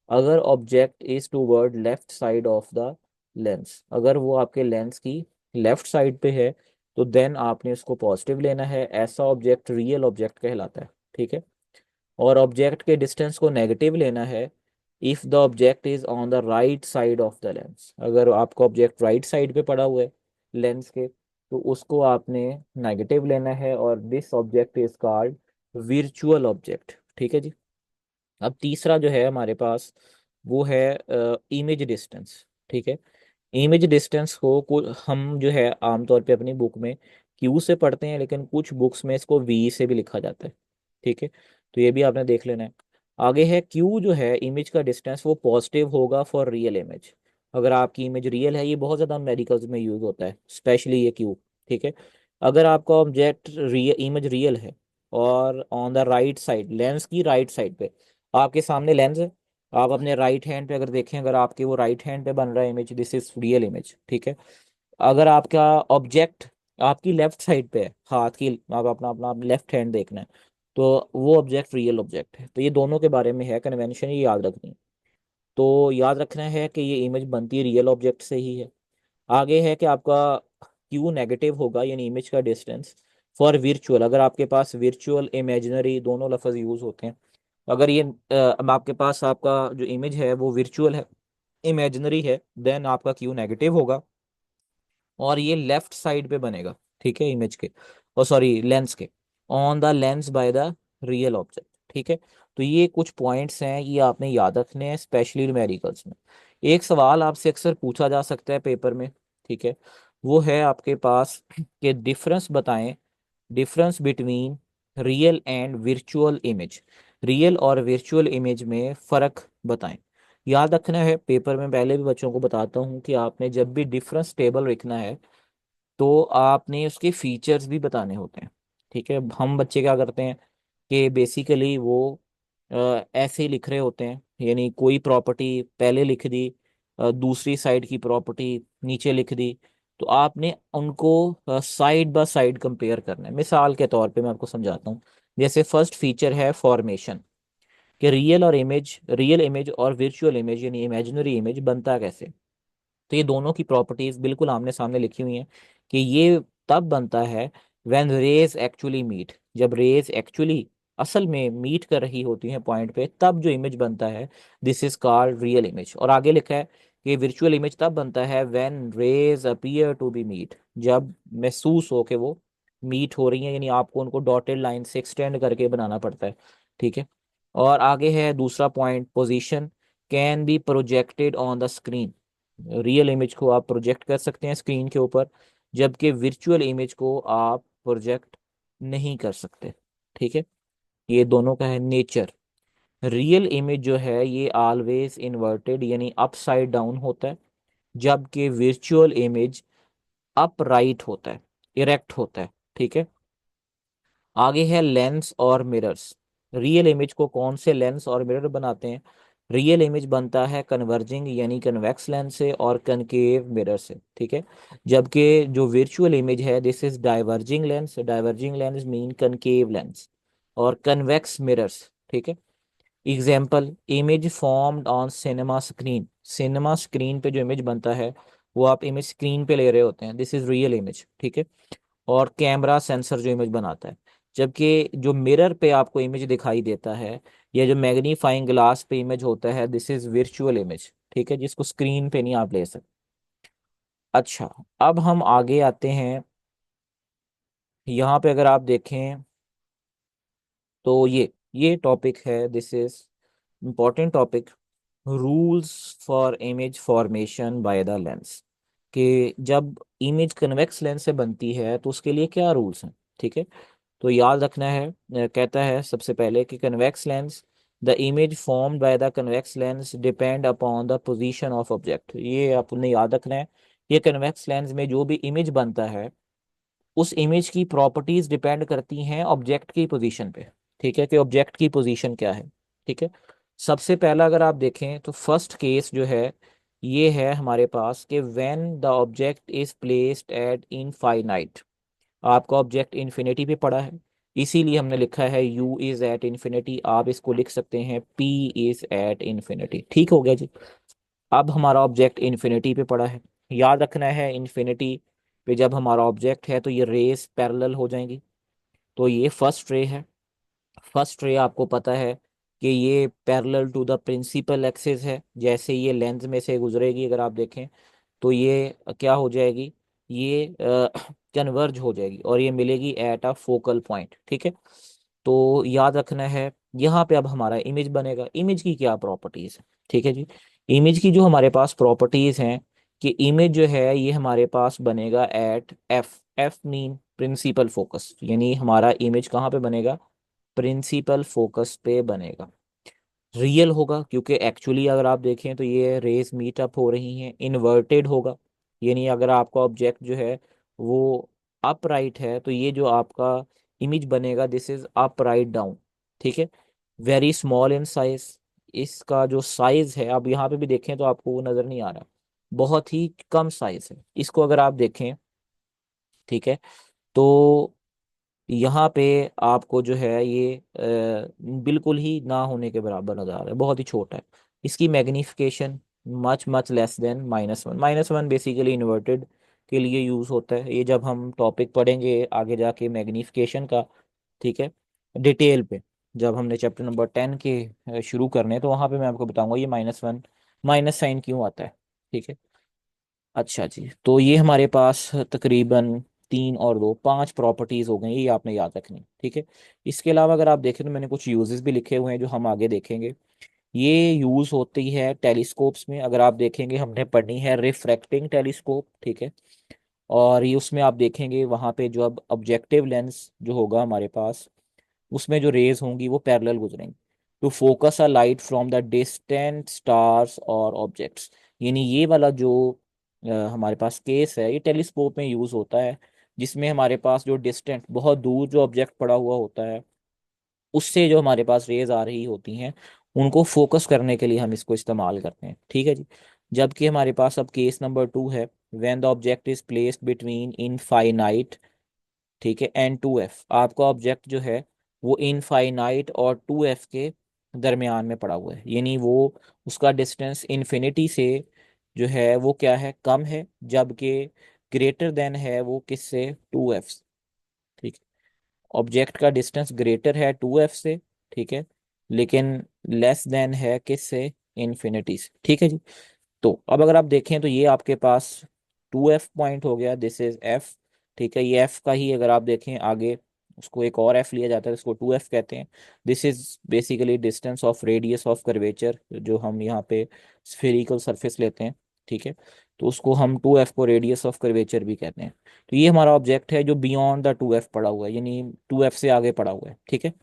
अगर object is toward left side of the lens. अगर वो आपके लेंस की लेफ्ट साइड पे है तो देन आपने उसको पॉजिटिव लेना है, ऐसा ऑब्जेक्ट रियल ऑब्जेक्ट कहलाता है। ठीक है, और ऑब्जेक्ट के डिस्टेंस को नेगेटिव लेना है if the object is on the right side of the lens. अगर आपका ऑब्जेक्ट राइट साइड पे पड़ा हुआ है लेंस के तो उसको आपने नेगेटिव लेना है, और this object is called virtual object. ठीक है जी। अब तीसरा जो है हमारे पास वो है इमेज डिस्टेंस। ठीक है, इमेज डिस्टेंस को हम जो है आमतौर पे अपनी बुक में क्यू से पढ़ते हैं, लेकिन कुछ बुक्स में इसको वी से भी लिखा जाता है। ठीक है, तो ये भी आपने देख लेना है। आगे है क्यू जो है इमेज का डिस्टेंस वो पॉजिटिव होगा फॉर रियल इमेज। अगर आपकी इमेज रियल है, ये बहुत ज़्यादा मेडिकल्स में यूज होता है स्पेशली ये क्यू। ठीक है, अगर आपका ऑब्जेक्ट रियल इमेज रियल है और on the right side lens की राइट साइड पे आपके सामने लेंस है, आप अपने राइट हैंड पे अगर देखें, अगर आपके वो राइट हैंड पे बन रहा है image, this is real image. ठीक है, अगर आपका ऑब्जेक्ट आपकी लेफ्ट साइड पे है, हाथ की आप अपना अपना लेफ्ट हैंड देखना है, तो वो ऑब्जेक्ट रियल ऑब्जेक्ट है। तो ये दोनों के बारे में है कन्वेंशन, ये याद रखनी है। तो याद रखना है कि ये इमेज बनती है रियल ऑब्जेक्ट से ही है। आगे है कि आपका क्यू नेगेटिव होगा यानी इमेज का डिस्टेंस फॉर विर्चुअल। अगर आपके पास विर्चुअल इमेजिनरी दोनों लफ्ज यूज होते हैं, अगर ये अब आपके पास आपका जो इमेज है वो विर्चुअल है, इमेजिनरी है, देन आपका क्यू नेगेटिव होगा और ये लेफ्ट साइड पे बनेगा। ठीक है, इमेज के और सॉरी लेंस के, on the lens by the real object. ठीक है, तो ये कुछ पॉइंट्स हैं, ये आपने याद रखने हैं स्पेशली न्यूमेरिकल्स में। एक सवाल आपसे अक्सर पूछा जा सकता है पेपर में। ठीक है, वो है आपके पास कि डिफरेंस बताएं, difference between real and virtual image. Real और विर्चुअल इमेज में फ़र्क बताएं। याद रखना है, पेपर में पहले भी बच्चों को बताता हूँ कि आपने जब भी डिफरेंस टेबल लिखना है तो आपने उसके फीचर्स भी बताने होते हैं। ठीक है, हम बच्चे क्या करते हैं कि बेसिकली वो ऐसे ही लिख रहे होते हैं, यानी कोई प्रॉपर्टी पहले लिख दी, दूसरी साइड की प्रॉपर्टी नीचे लिख दी। तो आपने उनको साइड बाय साइड कंपेयर करना है। मिसाल के तौर पे मैं आपको समझाता हूँ। जैसे फर्स्ट फीचर है फॉर्मेशन, कि रियल इमेज और वर्चुअल इमेज यानी इमेजिनरी इमेज बनता कैसे। तो ये दोनों की प्रॉपर्टीज बिल्कुल आमने सामने लिखी हुई हैं कि ये तब बनता है व्हेन रेज एक्चुअली मीट। जब रेज एक्चुअली असल में मीट कर रही होती हैं पॉइंट पे, तब जो इमेज बनता है this is called real image. और आगे लिखा है कि विर्चुअल इमेज तब बनता है when rays appear to be meet, जब महसूस हो के वो मीट हो रही हैं, यानी आपको उनको डॉटेड लाइन से एक्सटेंड करके बनाना पड़ता है। ठीक है, और आगे है दूसरा point, position can be projected on the screen. Real image को आप प्रोजेक्ट कर सकते हैं स्क्रीन के ऊपर, जबकि विर्चुअल इमेज को आप प्रोजेक्ट नहीं कर सकते। ठीक है, ये दोनों का है नेचर। रियल इमेज जो है ये ऑलवेज इन्वर्टेड यानी अपसाइड डाउन होता है, जबकि विर्चुअल इमेज अपराइट होता है, इरेक्ट होता है। ठीक है, आगे है लेंस और मिरर्स। रियल इमेज को कौन से लेंस और मिरर बनाते हैं। रियल इमेज बनता है कन्वर्जिंग यानी कन्वेक्स लेंस से और कनकेव मिरर से। ठीक है, जबकि जो वर्चुअल इमेज है this is diverging lens. Diverging lens mean concave lens और कन्वेक्स मिरर्स। ठीक है, example image formed on cinema screen. Cinema screen पे जो इमेज बनता है वो आप इमेज स्क्रीन पे ले रहे होते हैं, दिस इज रियल इमेज। ठीक है, और कैमरा सेंसर जो इमेज बनाता है, जबकि जो मिरर पे आपको इमेज दिखाई देता है या जो मैग्नीफाइंग ग्लास पे इमेज होता है दिस इज विर्चुअल इमेज। ठीक है, जिसको स्क्रीन पे नहीं आप ले सकते। अच्छा, अब हम आगे आते हैं यहाँ पे अगर आप देखें तो ये टॉपिक है, this is important topic, rules for image formation by the lens. कि जब इमेज कन्वेक्स लेंस से बनती है तो उसके लिए क्या रूल्स हैं, ठीक है। तो याद रखना है, कहता है सबसे पहले कि convex lens, the image formed by the convex lens depend upon the position of object. ये आपने याद रखना है, ये कन्वेक्स लेंस में जो भी इमेज बनता है उस इमेज की प्रॉपर्टीज डिपेंड करती हैं ऑब्जेक्ट की पोजीशन पे, ठीक है, कि ऑब्जेक्ट की पोजीशन क्या है, ठीक है। सबसे पहला अगर आप देखें तो फर्स्ट केस जो है ये है हमारे पास कि when the object is placed eight infinite. आपका ऑब्जेक्ट इन्फिनिटी पे पड़ा है, इसीलिए हमने लिखा है u इज एट इन्फिनिटी। आप इसको लिख सकते हैं p इज एट इन्फिनिटी, ठीक हो गया जी। अब हमारा ऑब्जेक्ट इन्फिनिटी पे पड़ा है, याद रखना है इन्फिनिटी पे जब हमारा ऑब्जेक्ट है तो ये रेस पैरेलल हो जाएंगी। तो ये फर्स्ट रे है, फर्स्ट रे आपको पता है कि ये parallel to the principal axis है। जैसे ये लेंस में से गुजरेगी अगर आप देखें तो ये क्या हो जाएगी, ये कन्वर्ज हो जाएगी और ये मिलेगी एट अ फोकल पॉइंट, ठीक है। तो याद रखना है यहाँ पे अब हमारा इमेज बनेगा। इमेज की क्या प्रॉपर्टीज है, ठीक है जी। इमेज की जो हमारे पास प्रॉपर्टीज हैं कि इमेज जो है ये हमारे पास बनेगा at F. F mean principal focus, यानी हमारा इमेज कहाँ पे बनेगा, प्रिंसिपल फोकस पे बनेगा। रियल होगा क्योंकि एक्चुअली अगर आप देखें तो ये रेज मीटअप हो रही हैं। इन्वर्टेड होगा, यानी अगर आपका ऑब्जेक्ट जो है वो अपराइट है तो ये जो आपका इमेज बनेगा दिस इज अपराइट डाउन, ठीक है। वेरी स्मॉल इन साइज, इसका जो साइज है अब यहाँ पे भी देखें तो आपको वो नजर नहीं आ रहा, बहुत ही कम साइज है इसको अगर आप देखें, ठीक है। तो यहाँ पे आपको जो है ये बिल्कुल ही ना होने के बराबर नजर आ रहा है, बहुत ही छोटा है। इसकी magnification much much less than -1। -1 basically inverted के लिए यूज होता है, ये जब हम टॉपिक पढ़ेंगे आगे जाके मैग्निफिकेशन का, ठीक है, डिटेल पे, जब हमने चैप्टर नंबर 10 के शुरू करने हैं, तो वहां पे मैं आपको बताऊंगा ये -1 माइनस साइन क्यों आता है, ठीक है। अच्छा जी, तो ये हमारे पास तकरीबन 3 और 2 5 प्रॉपर्टीज हो गई, ये आपने याद रखनी, ठीक है। इसके अलावा अगर आप देखें तो मैंने कुछ यूजेस भी लिखे हुए हैं जो हम आगे देखेंगे। ये यूज होती है टेलीस्कोप्स में, अगर आप देखेंगे हमने पढ़नी है रिफ्रैक्टिंग टेलीस्कोप, ठीक है। और ये उसमें आप देखेंगे वहां पे जो अब ऑब्जेक्टिव लेंस जो होगा हमारे पास उसमें जो रेज होंगी वो पैरेलल गुजरेंगी to focus a light from the distant stars और ऑब्जेक्ट्स। यानी ये वाला जो हमारे पास केस है ये टेलीस्कोप में यूज होता है, जिसमें हमारे पास जो डिस्टेंट बहुत दूर जो ऑब्जेक्ट पड़ा हुआ होता है उससे जो हमारे पास रेज आ रही होती हैं उनको फोकस करने के लिए हम इसको इस्तेमाल करते हैं, ठीक है जी। जबकि हमारे पास अब केस नंबर 2 है, when the object is placed between infinite, ठीक है, एंड 2f। आपका ऑब्जेक्ट जो है वो इनफाइनाइट और 2f के दरमियान में पड़ा हुआ है, यानी वो उसका डिस्टेंस इन्फिनिटी से जो है वो क्या है, कम है, जबकि ग्रेटर देन है वो किससे, 2f, ठीक है। ऑब्जेक्ट का डिस्टेंस ग्रेटर है 2f से, ठीक है, लेकिन लेस देन है किससे, इन्फिनिटी से, ठीक है जी। तो अब अगर आप देखें तो ये आपके पास 2f पॉइंट हो गया, दिस इज f, ठीक है। ये f का ही अगर आप देखें आगे उसको एक और f लिया जाता है, इसको 2f कहते हैं। This is basically distance of radius of curvature, जो हम यहाँ पे स्फेरिकल सरफेस लेते हैं, ठीक है। तो उसको हम 2f को रेडियस ऑफ कर्वेचर भी कहते हैं। तो ये हमारा ऑब्जेक्ट है जो बियॉन्ड द 2f पड़ा हुआ है, यानी 2f से आगे पड़ा हुआ है, ठीक है।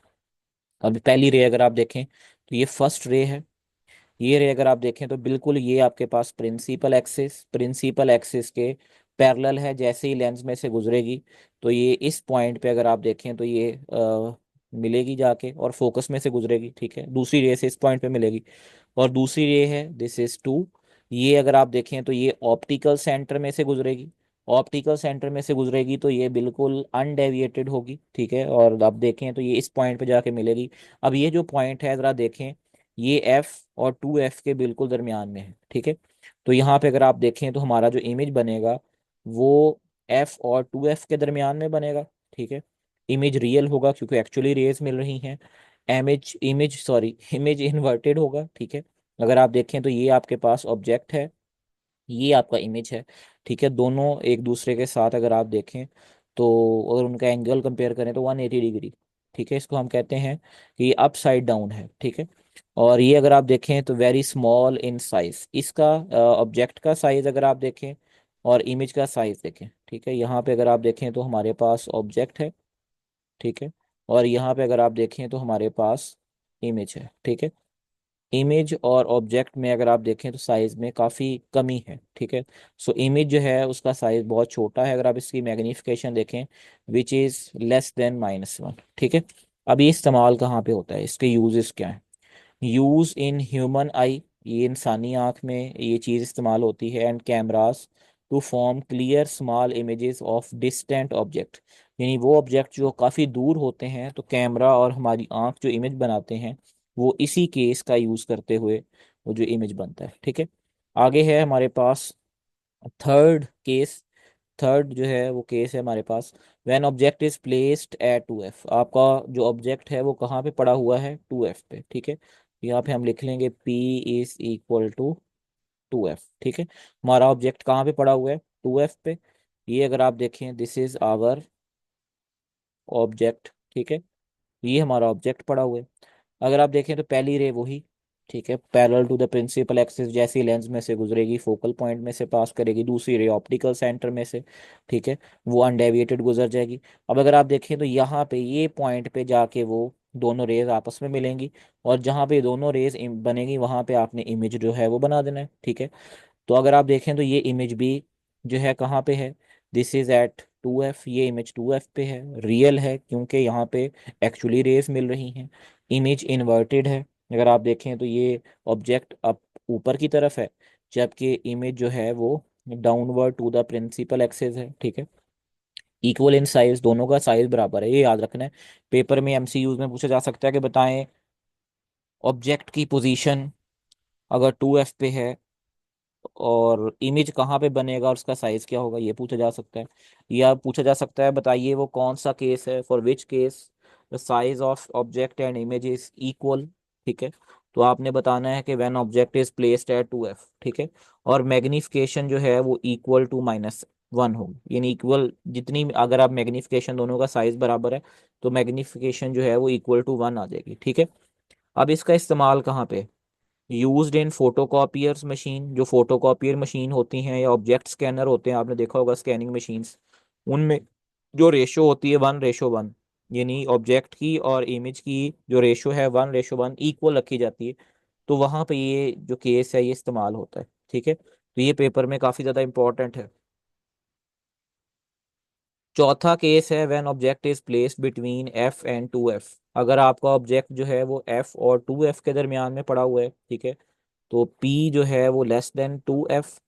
अब पहली रे अगर आप देखें तो ये फर्स्ट रे है। ये रे अगर आप देखें तो बिल्कुल ये आपके पास प्रिंसिपल एक्सिस के पैरेलल है, जैसे ही लेंस में से गुजरेगी तो ये इस पॉइंट पे अगर आप देखें तो ये मिलेगी जाके और फोकस में से गुजरेगी, ठीक है। दूसरी रे से इस पॉइंट पे मिलेगी और दूसरी रे है दिस इज 2। ये अगर आप देखें तो ये ऑप्टिकल सेंटर में से गुजरेगी, ऑप्टिकल सेंटर में से गुजरेगी तो ये बिल्कुल अनडेविएटेड होगी, ठीक है। और आप देखें तो ये इस पॉइंट पे जाके मिलेगी। अब ये जो पॉइंट है ज़रा देखें, ये एफ और 2f के बिल्कुल दरमियान में है, ठीक है। तो यहाँ पे अगर आप देखें तो हमारा जो इमेज बनेगा वो f और 2f के दरमियान में बनेगा, ठीक है। इमेज रियल होगा क्योंकि एक्चुअली रेज मिल रही हैं। Image image sorry image inverted होगा, ठीक है। अगर आप देखें तो ये आपके पास ऑब्जेक्ट है, ये आपका इमेज है, ठीक है। दोनों एक दूसरे के साथ अगर आप देखें तो अगर उनका एंगल कंपेयर करें तो 180 डिग्री। ठीक है, इसको हम कहते हैं कि ये अपसाइड डाउन है। ठीक है, और ये अगर आप देखें तो वेरी स्मॉल इन साइज, इसका ऑब्जेक्ट का साइज अगर आप देखें और इमेज का साइज देखें। ठीक है, यहाँ पे अगर आप देखें तो हमारे पास ऑब्जेक्ट है। ठीक है, और यहाँ पे अगर आप देखें तो हमारे पास इमेज है। ठीक है, इमेज और ऑब्जेक्ट में अगर आप देखें तो साइज में काफ़ी कमी है। ठीक है, सो इमेज जो है उसका साइज बहुत छोटा है, अगर आप इसकी मैग्नीफिकेशन देखें विच इज़ लेस देन -1। ठीक है, अब ये इस्तेमाल कहाँ पे होता है, इसके यूजेस क्या हैं। यूज इन ह्यूमन आई, ये इंसानी आँख में ये चीज़ इस्तेमाल होती है। And cameras to form clear small images of distant object, यानी वो ऑब्जेक्ट जो काफ़ी दूर होते हैं तो कैमरा और हमारी आँख जो इमेज बनाते हैं वो इसी केस का यूज़ करते हुए वो जो इमेज बनता है। ठीक है, आगे है हमारे पास थर्ड केस। थर्ड जो है वो केस है हमारे पास, when object is placed at 2F, आपका जो ऑब्जेक्ट है वो कहाँ पे पड़ा हुआ है, 2F पे। ठीक है, यहाँ पे हम लिख लेंगे P is equal to 2F। ठीक है, हमारा ऑब्जेक्ट कहाँ पे पड़ा हुआ है, 2F पे। ये अगर आप देखें दिस इज आवर ऑब्जेक्ट। ठीक है, ये हमारा ऑब्जेक्ट पड़ा हुआ है। अगर आप देखें तो पहली रे वही, ठीक है, parallel to the principal axis, जैसी लेंस में से गुजरेगी फोकल पॉइंट में से पास करेगी, दूसरी रे ऑप्टिकल सेंटर में से। ठीक है, वो अनडेविएटेड गुजर जाएगी। अब अगर आप देखें तो यहाँ पे ये पॉइंट पे जाके वो दोनों रेज आपस में मिलेंगी, और जहाँ पे दोनों रेज बनेगी वहाँ पे आपने इमेज जो है वो बना देना है। ठीक है, तो अगर आप देखें तो ये इमेज भी जो है कहाँ पे है, दिस इज एट 2F, ये इमेज 2F पे है, रियल है क्योंकि यहाँ पे एक्चुअली रेस मिल रही हैं। इमेज इन्वर्टेड है, अगर आप देखें तो ये ऑब्जेक्ट अप ऊपर की तरफ है, जबकि इमेज जो है वो downward to the principal axis है। ठीक है, इक्वल इन साइज, दोनों का साइज बराबर है, ये याद रखना है। पेपर में MCUज में पूछा जा सकता है कि बताएं ऑब्जेक्ट की पोजीशन अगर 2F पे है और इमेज कहाँ पे बनेगा और उसका साइज क्या होगा, ये पूछा जा सकता है। या पूछा जा सकता है बताइए वो कौन सा केस है, for which case the size of object and image is equal. ठीक है, तो आपने बताना है कि when object is placed at 2F। ठीक है, और मैग्निफिकेशन जो है वो इक्वल टू -1 होगी, यानी इक्वल जितनी, अगर आप मैग्निफिकेशन दोनों का साइज बराबर है तो मैग्निफिकेशन जो है वो इक्वल टू 1 आ जाएगी। ठीक है, अब इसका इस्तेमाल कहाँ पे, यूज्ड इन फोटोकॉपियर्स मशीन, जो फोटोकॉपियर मशीन होती हैं या ऑब्जेक्ट स्कैनर होते हैं, आपने देखा होगा स्कैनिंग मशीन्स, उनमें जो रेशो होती है 1:1, यानी ऑब्जेक्ट की और इमेज की जो रेशो है 1:1 इक्वल रखी जाती है, तो वहाँ पे ये जो केस है ये इस्तेमाल होता है। ठीक है, तो ये पेपर में काफ़ी ज़्यादा इंपॉर्टेंट है। चौथा केस है when object is placed between F and 2F, अगर आपका ऑब्जेक्ट जो है वो F और 2F के दरमियान में पड़ा हुआ है। ठीक है, तो P जो है वो लेस देन 2F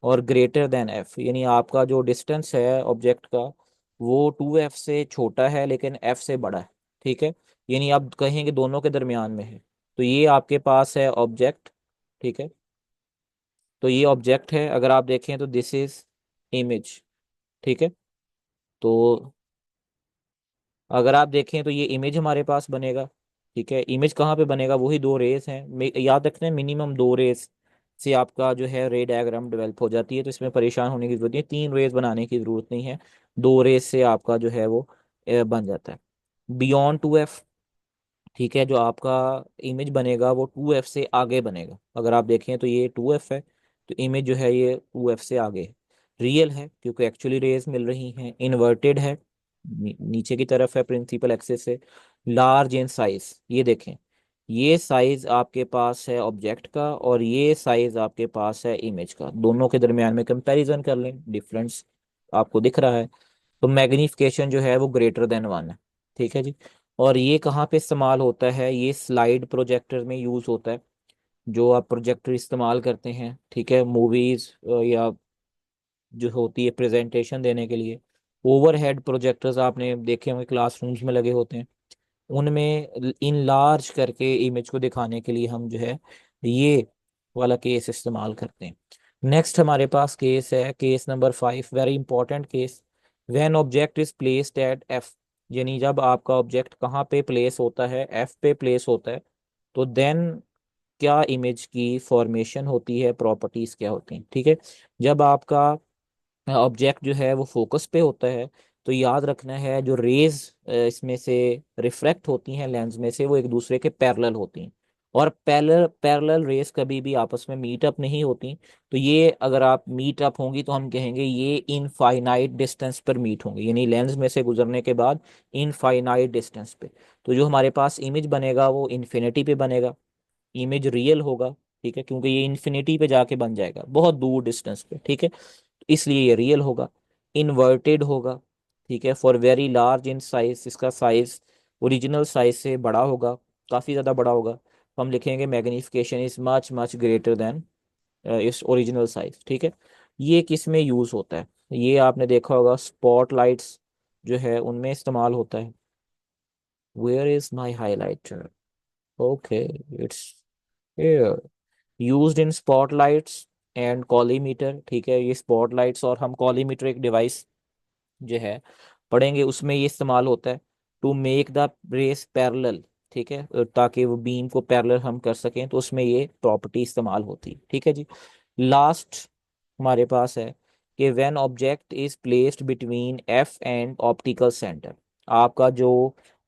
और ग्रेटर देन F, यानी आपका जो डिस्टेंस है ऑब्जेक्ट का वो 2F से छोटा है लेकिन F से बड़ा है। ठीक है, यानी आप कहेंगे दोनों के दरमियान में है, तो ये आपके पास है ऑब्जेक्ट। ठीक है, तो ये ऑब्जेक्ट है, अगर आप देखें तो दिस इज इमेज। ठीक है, तो अगर आप देखें तो ये इमेज हमारे पास बनेगा। ठीक है, इमेज कहाँ पे बनेगा, वही दो रेस हैं, याद रखना है मिनिमम दो रेस से आपका जो है रे डायग्राम डेवलप हो जाती है, तो इसमें परेशान होने की जरूरत नहीं है, तीन रेस बनाने की जरूरत नहीं है, दो रेस से आपका जो है वो बन जाता है। बियॉन्ड 2F, ठीक है, जो आपका इमेज बनेगा वो 2F से आगे बनेगा, अगर आप देखें तो ये 2F है, तो इमेज जो है ये 2F से आगे है। रियल है क्योंकि एक्चुअली रेज मिल रही हैं, इन्वर्टेड है, नीचे की तरफ है प्रिंसिपल एक्सिस से। लार्ज इन साइज, ये देखें, ये साइज आपके पास है ऑब्जेक्ट का और ये साइज आपके पास है इमेज का, दोनों के दरमियान में कंपैरिजन कर लें, डिफरेंस आपको दिख रहा है, तो मैग्निफिकेशन जो है वो ग्रेटर देन 1 है। ठीक है जी, और ये कहाँ पे इस्तेमाल होता है, ये स्लाइड प्रोजेक्टर में यूज होता है, जो आप प्रोजेक्टर इस्तेमाल करते हैं। ठीक है, मूवीज या जो होती है प्रेजेंटेशन देने के लिए, ओवरहेड प्रोजेक्टर्स आपने देखे होंगे क्लासरूम्स में लगे होते हैं, उनमें इन लार्ज करके इमेज को दिखाने के लिए हम जो है ये वाला केस इस्तेमाल करते हैं। नेक्स्ट हमारे पास केस है case number 5, very important case, when object is placed eight F, यानी जब आपका ऑब्जेक्ट कहाँ पे प्लेस होता है, F पे प्लेस होता है, तो देन क्या इमेज की फॉर्मेशन होती है, प्रॉपर्टीज क्या होती हैं। ठीक है, जब आपका ऑब्जेक्ट जो है वो फोकस पे होता है, तो याद रखना है जो रेज इसमें से रिफ्रैक्ट होती हैं लेंस में से, वो एक दूसरे के पैरेलल होती हैं। और पैरेलल पैरेलल रेज कभी भी आपस में मीट अप नहीं होती। तो ये अगर आप मीट अप होंगी तो हम कहेंगे ये इनफाइनाइट डिस्टेंस पर मीट होंगी, यानी लेंस में से गुजरने के बाद इनफाइनाइट डिस्टेंस पे। तो जो हमारे पास इमेज बनेगा वो इन्फिनिटी पे बनेगा, इमेज रियल होगा। ठीक है, क्योंकि ये इन्फिनिटी पे जाके बन जाएगा बहुत दूर डिस्टेंस पे। ठीक है, इसलिए ये रियल होगा। इन्वर्टेड होगा। ठीक है, for very large in size, इसका साइज ओरिजिनल साइज से बड़ा होगा, काफ़ी ज़्यादा बड़ा होगा। तो हम लिखेंगे magnification is much much greater than इस ओरिजिनल साइज। ठीक है, ये किस में यूज़ होता है? ये आपने देखा होगा स्पॉटलाइट्स जो है उनमें इस्तेमाल होता है। Where is my highlighter? Okay, it's here used in spotlights and collimeter। ठीक है, ये स्पॉटलाइट्स और हम कॉलीमीटर एक डिवाइस जो है पढ़ेंगे उसमें ये इस्तेमाल होता है to make the rays parallel. ठीक है, ताकि वो बीम को पैरेलल हम कर सकें, तो उसमें ये प्रॉपर्टी इस्तेमाल होती है। ठीक है जी। लास्ट हमारे पास है कि when object is placed between F and optical centre. आपका जो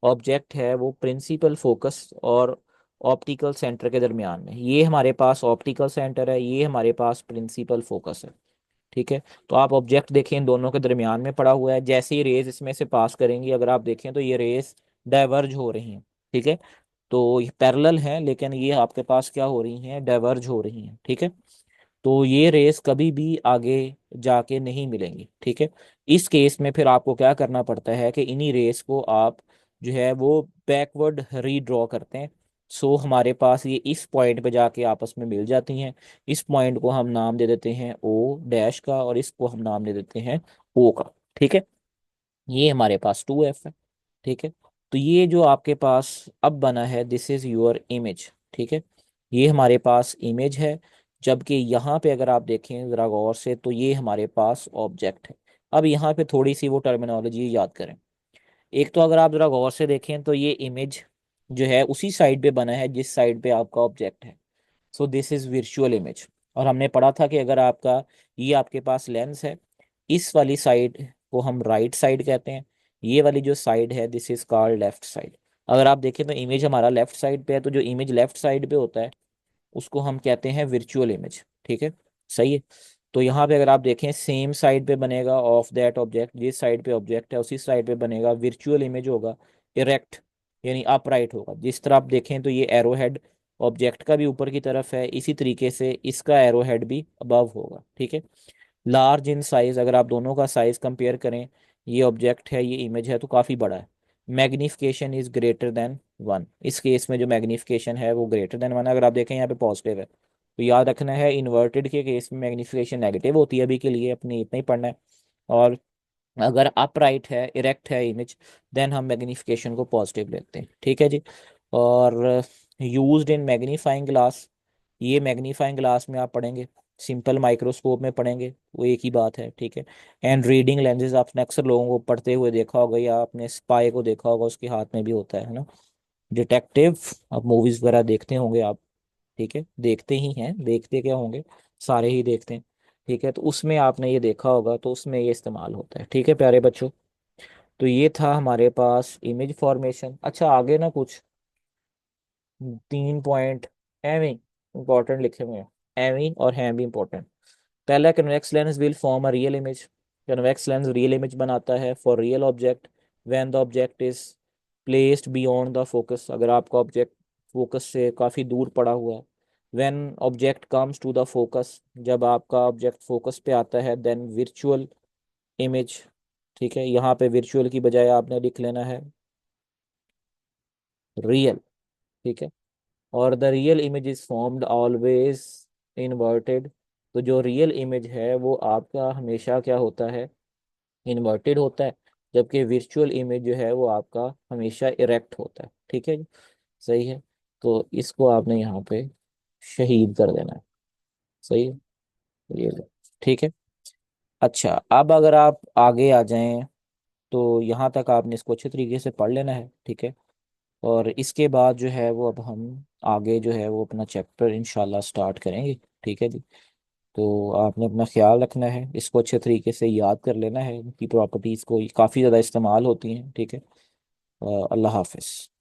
ऑब्जेक्ट है वो प्रिंसिपल फोकस और ऑप्टिकल सेंटर के दरमियान में, ये हमारे पास ऑप्टिकल सेंटर है, ये हमारे पास प्रिंसिपल फोकस है। ठीक है, तो आप ऑब्जेक्ट देखें इन दोनों के दरमियान में पड़ा हुआ है, जैसे ही रेज इसमें से पास करेंगी अगर आप देखें तो ये रेज डाइवर्ज हो रही हैं। ठीक है, तो ये पैरेलल है लेकिन ये आपके पास क्या हो रही हैं, डाइवर्ज हो रही हैं। ठीक है, तो ये रेस कभी भी आगे जाके नहीं मिलेंगी। ठीक है, इस केस में फिर आपको क्या करना पड़ता है कि इन्हीं रेस को आप जो है वो बैकवर्ड रीड्रॉ करते हैं। सो हमारे पास ये इस पॉइंट पे जाके आपस में मिल जाती हैं। इस पॉइंट को हम नाम दे देते हैं ओ डैश का और इसको हम नाम दे देते हैं ओ का। ठीक है, ये हमारे पास 2F है। ठीक है, तो ये जो आपके पास अब बना है दिस इज योर इमेज। ठीक है, ये हमारे पास इमेज है, जबकि यहाँ पे अगर आप देखें ज़रा गौर से तो ये हमारे पास ऑब्जेक्ट है। अब यहाँ पे थोड़ी सी वो टर्मिनोलॉजी याद करें। एक तो अगर आप ज़रा गौर से देखें तो ये इमेज जो है उसी साइड पे बना है जिस साइड पे आपका ऑब्जेक्ट है। So this is virtual image. और हमने पढ़ा था कि अगर आपका ये आपके पास लेंस है, इस वाली साइड को हम राइट साइड कहते हैं, ये वाली जो साइड है this is called left side. अगर आप देखें तो इमेज हमारा लेफ्ट साइड पे है, तो जो इमेज लेफ्ट साइड पे होता है उसको हम कहते हैं विर्चुअल इमेज। ठीक है, सही है। तो यहाँ पे अगर आप देखें सेम साइड पे बनेगा ऑफ दैट ऑब्जेक्ट, जिस साइड पे ऑब्जेक्ट है उसी साइड पे बनेगा विर्चुअल इमेज होगा। इरेक्ट यानी अपराइट होगा। जिस तरह आप देखें तो ये एरो हेड ऑब्जेक्ट का भी ऊपर की तरफ है, इसी तरीके से इसका एरो हेड भी अबव होगा। ठीक है, लार्ज इन साइज, अगर आप दोनों का साइज कंपेयर करें, ये ऑब्जेक्ट है ये इमेज है तो काफ़ी बड़ा है। मैग्निफिकेशन इज ग्रेटर देन 1, इस केस में जो मैग्निफिकेशन है वो ग्रेटर देन 1। अगर आप देखें यहाँ पे पॉजिटिव है, तो याद रखना है इन्वर्टेड के केस में मैग्निफिकेशन नेगेटिव होती है, अभी के लिए अपने इतना ही पढ़ना है। और अगर अपराइट है इरेक्ट है इमेज, देन हम मैग्निफिकेशन को पॉजिटिव लेते हैं। ठीक है जी। और यूज्ड इन मैग्नीफाइंग ग्लास, ये मैग्नीफाइंग ग्लास में आप पढ़ेंगे, सिंपल माइक्रोस्कोप में पढ़ेंगे, वो एक ही बात है। ठीक है, एंड रीडिंग लेंसेज आपने अक्सर लोगों को पढ़ते हुए देखा होगा या आपने स्पाई को देखा होगा, उसके हाथ में भी होता है ना, डिटेक्टिव। आप मूवीज वगैरह देखते होंगे आप। ठीक है, देखते ही हैं, देखते क्या होंगे, सारे ही देखते हैं। ठीक है, तो उसमें आपने ये देखा होगा, तो उसमें ये इस्तेमाल होता है। ठीक है प्यारे बच्चों, तो ये था हमारे पास इमेज फॉर्मेशन। अच्छा आगे ना कुछ 3 पॉइंट एवं इंपॉर्टेंट लिखे हुए हैं, एवं और हैं भी इंपॉर्टेंट। पहला, convex lens will form a real image. Convex lens real image बनाता है for real object when the object is placed beyond the focus, अगर आपका ऑब्जेक्ट फोकस से काफ़ी दूर पड़ा हुआ है। When object comes to the focus, जब आपका ऑब्जेक्ट फोकस पे आता है, देन विर्चुअल इमेज। ठीक है, यहाँ पे विर्चुअल की बजाय आपने लिख लेना है रियल। ठीक है, और the real image is formed always inverted. तो जो रियल इमेज है वो आपका हमेशा क्या होता है, इन्वर्टेड होता है, जबकि विर्चुअल इमेज जो है वो आपका हमेशा इरेक्ट होता है। ठीक है जी, सही है। तो इसको आपने यहाँ पे शहीद कर देना है। सही है, ये लो। ठीक है, अच्छा अब अगर आप आगे आ जाएं तो यहाँ तक आपने इसको अच्छे तरीके से पढ़ लेना है। ठीक है, और इसके बाद जो है वो अब हम आगे जो है वो अपना चैप्टर इंशाल्लाह स्टार्ट करेंगे। ठीक है जी। तो आपने अपना ख्याल रखना है, इसको अच्छे तरीके से याद कर लेना है, इनकी प्रॉपर्टीज़ को काफ़ी ज़्यादा इस्तेमाल होती हैं। ठीक है। अल्लाह हाफिज़।